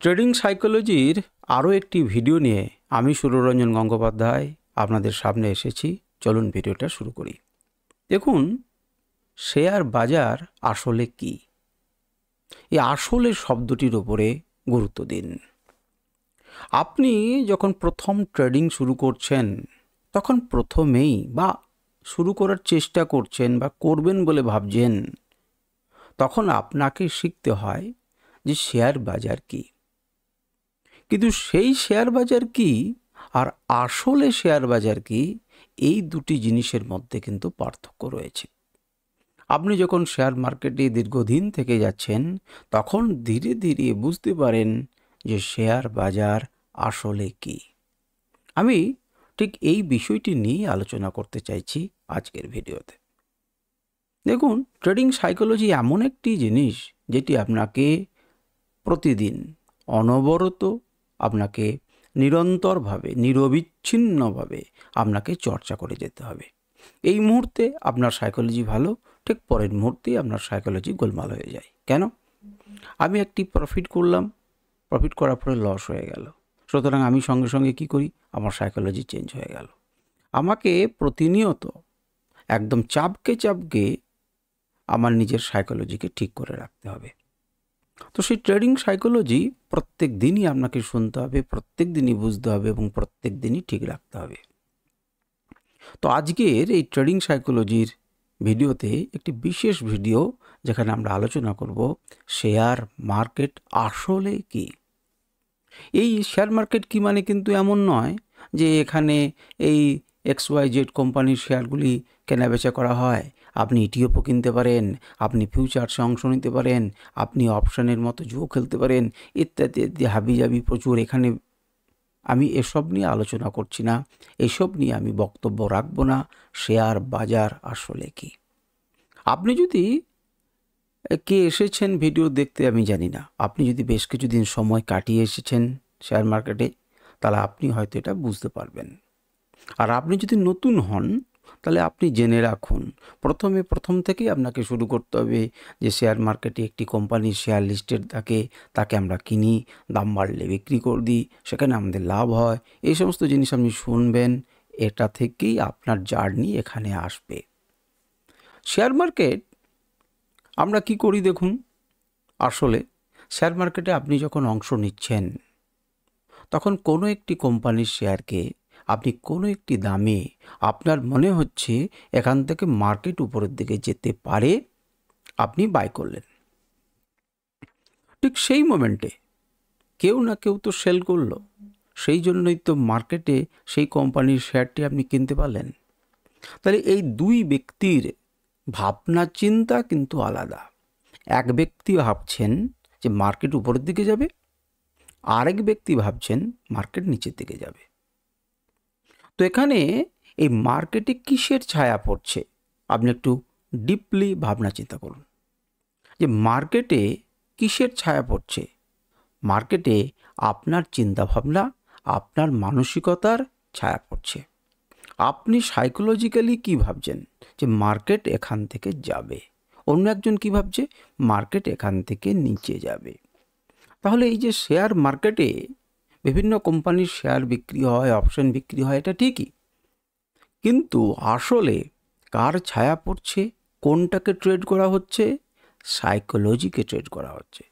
Trading সাইকোলজির আরও একটি video নিয়ে আমি সুররঞ্জন গঙ্গোপাধ্যায় আপনাদের সামনে এসেছি। চলুন ভিডিওটা শুরু করি। দেখুন, শেয়ার বাজার আসলে কি? এই আসলে শব্দটির ওপরে গুরুত্ব দিন। আপনি যখন প্রথম ট্রেডিং শুরু করছেন, তখন প্রথমেই বা শুরু করার চেষ্টা করছেন বা করবেন বলে ভাবছেন, তখন আপনাকে শিখতে হয় যে শেয়ার বাজার কি। কিন্তু সেই শেয়ার বাজার কি আর আসলে শেয়ার বাজার কি, এই দুটি জিনিসের মধ্যে কিন্তু পার্থক্য রয়েছে। আপনি যখন শেয়ার মার্কেটে দীর্ঘদিন থেকে যাচ্ছেন, তখন ধীরে ধীরে বুঝতে পারেন যে শেয়ার বাজার আসলে কি। আমি ঠিক এই বিষয়টি নিয়ে আলোচনা করতে চাইছি আজকের ভিডিওতে। দেখুন, ট্রেডিং সাইকোলজি এমন একটি জিনিস যেটি আপনাকে প্রতিদিন অনবরত আপনাকে নিরন্তরভাবে নিরবিচ্ছিন্নভাবে আপনাকে চর্চা করে যেতে হবে। এই মুহূর্তে আপনার সাইকোলজি ভালো, ঠিক পরের মুহূর্তেই আপনার সাইকোলজি গোলমাল হয়ে যায়। কেন? আমি একটি প্রফিট করলাম, প্রফিট করার পরে লস হয়ে গেল, সুতরাং আমি সঙ্গে সঙ্গে কি করি? আমার সাইকোলজি চেঞ্জ হয়ে গেল। আমাকে প্রতিনিয়ত একদম চাপকে আমার নিজের সাইকোলজিকে ঠিক করে রাখতে হবে। তো সেই ট্রেডিং সাইকোলজি প্রত্যেক দিনই আপনাকে শুনতে হবে, প্রত্যেক দিনই বুঝতে হবে এবং প্রত্যেক দিনই ঠিক রাখতে হবে। তো আজকের এই ট্রেডিং সাইকোলজির ভিডিওতে একটি বিশেষ ভিডিও, যেখানে আমরা আলোচনা করব শেয়ার মার্কেট আসলে কি। এই শেয়ার মার্কেট কি মানে কিন্তু এমন নয় যে এখানে এই XYZ কোম্পানির শেয়ারগুলি কেনাবেচা করা হয়। আপনি ইটিএফও কিনতে পারেন, আপনি ফিউচার্সে অংশ নিতে পারেন, আপনি অপশনের মতো জুয়ো খেলতে পারেন, ইত্যাদি হাবিজাবি প্রচুর। এখানে আমি এসব নিয়ে আলোচনা করছি না, এসব নিয়ে আমি বক্তব্য রাখবো না। শেয়ার বাজার আসলে কি? আপনি যদি কে এসেছেন ভিডিও দেখতে আমি জানি না, আপনি যদি বেশ কিছুদিন সময় কাটিয়ে এসেছেন শেয়ার মার্কেটে, তাহলে আপনি হয়তো এটা বুঝতে পারবেন। আর আপনি যদি নতুন হন, তাহলে আপনি জেনে রাখুন, প্রথম থেকেই আপনাকে শুরু করতে হবে যে শেয়ার মার্কেটে একটি কোম্পানির শেয়ার লিস্টেড থাকে, তাকে আমরা কিনি, দাম বাড়লে বিক্রি করে দিই, সেখানে আমাদের লাভ হয়। এই সমস্ত জিনিস আপনি শুনবেন, এটা থেকেই আপনার জার্নি এখানে আসবে। শেয়ার মার্কেট আমরা কি করি দেখুন। আসলে শেয়ার মার্কেটে আপনি যখন অংশ নিচ্ছেন, তখন কোনো একটি কোম্পানির শেয়ারকে আপনি কোনো একটি দামে, আপনার মনে হচ্ছে এখান থেকে মার্কেট উপরের দিকে যেতে পারে, আপনি বাই করলেন। ঠিক সেই মোমেন্টে কেউ না কেউ তো সেল করলো, সেই জন্যই তো মার্কেটে সেই কোম্পানির শেয়ারটি আপনি কিনতে পারলেন। তাহলে এই দুই ব্যক্তির ভাবনা চিন্তা কিন্তু আলাদা। এক ব্যক্তি ভাবছেন যে মার্কেট উপরের দিকে যাবে, আরেক ব্যক্তি ভাবছেন মার্কেট নিচের দিকে যাবে। তো এখানে এই মার্কেটে কিসের ছায়া পড়ছে, আপনি একটু ডিপলি ভাবনা চিন্তা করুন যে মার্কেটে কিসের ছায়া পড়ছে। মার্কেটে আপনার চিন্তাভাবনা, আপনার মানসিকতার ছায়া পড়ছে। আপনি সাইকোলজিক্যালি কি ভাবছেন যে মার্কেট এখান থেকে যাবে, অন্য একজন কি ভাবছে মার্কেট এখান থেকে নিচে যাবে। তাহলে এই যে শেয়ার মার্কেটে বিভিন্ন কোম্পানির শেয়ার বিক্রি হয়, অপশন বিক্রি হয়, এটা ঠিকই, কিন্তু আসলে কার ছায়া পড়ছে, কোনটাকে ট্রেড করা হচ্ছে? সাইকোলজিকে ট্রেড করা হচ্ছে।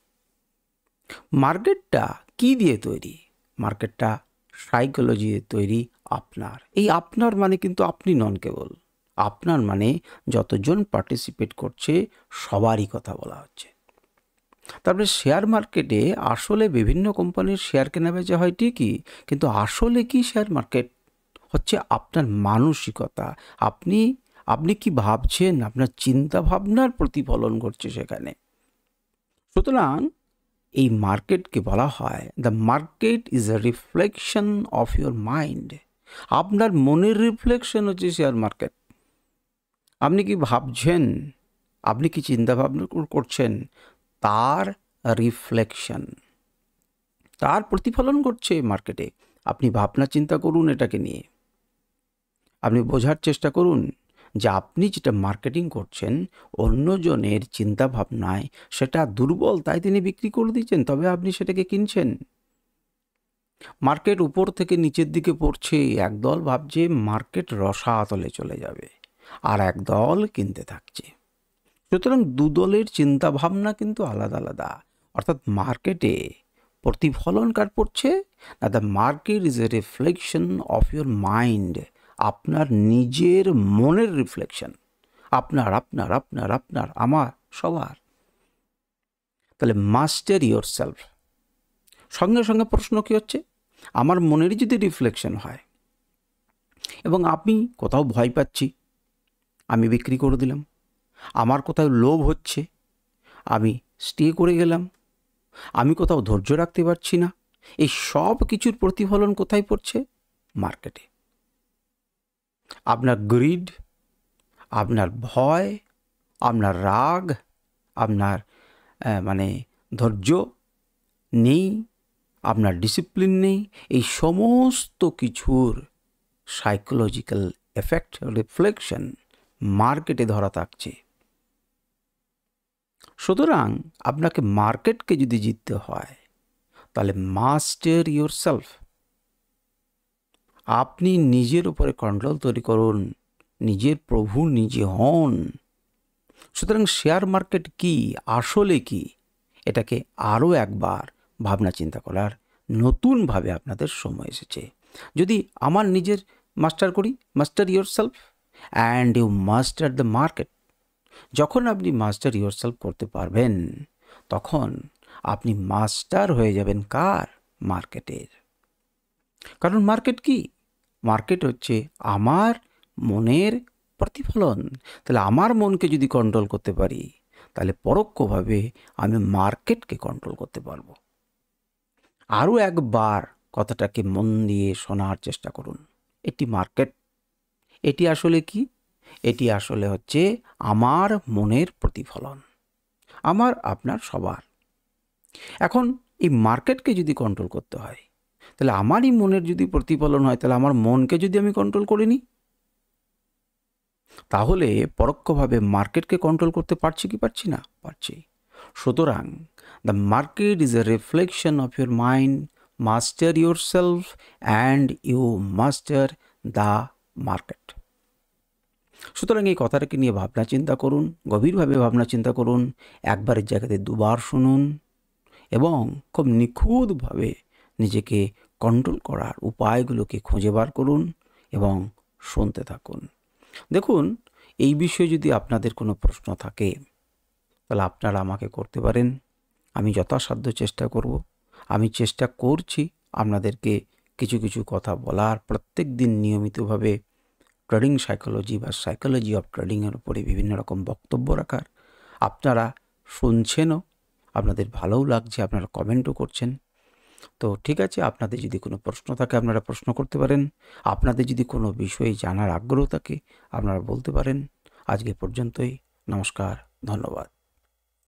মার্কেটটা কি দিয়ে তৈরি? মার্কেটটা সাইকোলজি দিয়ে তৈরি। আপনার এই আপনার মানে কিন্তু আপনি নন কেবল, আপনার মানে যতজন পার্টিসিপেট করছে সবারই কথা বলা হচ্ছে। তারপরে শেয়ার মার্কেটে আসলে বিভিন্ন কোম্পানির শেয়ার কেনাবেচা হয় ঠিকই, কিন্তু আসলে কি শেয়ার মার্কেট হচ্ছে আপনার মানসিকতা। আপনি কি ভাবছেন, আপনার চিন্তা ভাবনার প্রতিফলন ঘটছে সেখানে। সুতরাং এই মার্কেটকে বলা হয় the market is a reflection of your mind. আপনার মনের রিফ্লেকশন হচ্ছে শেয়ার মার্কেট। আপনি কি ভাবছেন, আপনি কি চিন্তা ভাবনা করছেন, তার রিফ্লেকশন, তার প্রতিফলন ঘটছে মার্কেটে। আপনি ভাবনা চিন্তা করুন এটাকে নিয়ে, আপনি বোঝার চেষ্টা করুন যে আপনি যেটা মার্কেটিং করছেন অন্যজনের চিন্তা ভাবনায় সেটা দুর্বল, তাই তিনি বিক্রি করে দিচ্ছেন, তবে আপনি সেটাকে কিনছেন। মার্কেট উপর থেকে নিচের দিকে পড়ছে, একদল ভাবছে মার্কেট রসাতলে চলে যাবে, আর একদল কিনতে থাকছে। সুতরাং দুদলের চিন্তা ভাবনা কিন্তু আলাদা আলাদা। অর্থাৎ মার্কেটে প্রতিফলন কার পড়ছে না, the market is a reflection of your mind. আপনার নিজের মনের রিফ্লেকশন, আপনার আপনার আপনার আপনার আমার সবার। তাহলে মাস্টার ইয়োর সেলফ। সঙ্গে সঙ্গে প্রশ্ন কী হচ্ছে, আমার মনেরই যদি রিফ্লেকশন হয় এবং আমি কোথাও ভয় পাচ্ছি, আমি বিক্রি করে দিলাম। আমার কোথাও লোভ হচ্ছে, আমি স্টে করে গেলাম। আমি কোথাও ধৈর্য রাখতে পারছি না। এই সব কিছুর প্রতিফলন কোথায় পড়ছে? মার্কেটে। আপনার গ্রিড, আপনার ভয়, আপনার রাগ, আপনার ধৈর্য নেই, আপনার ডিসিপ্লিন নেই, এই সমস্ত কিছুর সাইকোলজিক্যাল এফেক্ট, রিফ্লেকশন মার্কেটে ধরা থাকছে। সুতরাং আপনাকে মার্কেটকে যদি জিততে হয় তাহলে মাস্টার ইয়োর সেলফ। আপনি নিজের উপরে কন্ট্রোল তৈরি করুন, নিজের প্রভু নিজে হন। সুতরাং শেয়ার মার্কেট কি, আসলে কি, এটাকে আরও একবার ভাবনা চিন্তা করার নতুনভাবে আপনাদের সময় এসেছে। যদি আমার নিজের মাস্টার করি, master yourself and you master the market. যখন আপনি মাস্টার ইয়োর সেলফ করতে পারবেন তখন আপনি মাস্টার হয়ে যাবেন কার? মার্কেটের। কারণ মার্কেট কি? মার্কেট হচ্ছে আমার মনের প্রতিফলন। তাহলে আমার মনকে যদি কন্ট্রোল করতে পারি তাহলে পরোক্ষভাবে আমি মার্কেটকে কন্ট্রোল করতে পারবো। আরও একবার কথাটাকে মন দিয়ে শোনার চেষ্টা করুন। এটি মার্কেট, এটি আসলে কি? এটি আসলে হচ্ছে আমার মনের প্রতিফলন, আমার আপনার সবার। এখন এই মার্কেটকে যদি কন্ট্রোল করতে হয় তাহলে আমারই মনের যদি প্রতিফলন হয়, তাহলে আমার মনকে যদি আমি কন্ট্রোল করে নিই তাহলে পরোক্ষভাবে মার্কেটকে কন্ট্রোল করতে পারছি কি পারছি না? পারছি। সুতরাং the market is a reflection of your mind, master yourself and you master the market. সুতরাং এই কথাটাকে নিয়ে ভাবনা চিন্তা করুন, গভীরভাবে ভাবনা চিন্তা করুন, একবারের জায়গাতে দুবার শুনুন এবং খুব নিখুঁতভাবে নিজেকে কন্ট্রোল করার উপায়গুলোকে খুঁজে বার করুন এবং শুনতে থাকুন। দেখুন, এই বিষয়ে যদি আপনাদের কোনো প্রশ্ন থাকে তাহলে আপনারা আমাকে করতে পারেন। আমি যথাসাধ্য চেষ্টা করব। আমি চেষ্টা করছি আপনাদেরকে কিছু কিছু কথা বলার, প্রত্যেক দিন নিয়মিতভাবে ট্রেডিং সাইকোলজি বা সাইকোলজি অফ ট্রেডিংয়ের উপরে বিভিন্ন রকম বক্তব্য রাখার। আপনারা শুনছেনও, আপনাদের ভালোও লাগছে, আপনারা কমেন্টও করছেন। তো ঠিক আছে, আপনাদের যদি কোনো প্রশ্ন থাকে আপনারা প্রশ্ন করতে পারেন। আপনাদের যদি কোনো বিষয়ে জানার আগ্রহ থাকে আপনারা বলতে পারেন। আজকে পর্যন্তই। নমস্কার, ধন্যবাদ।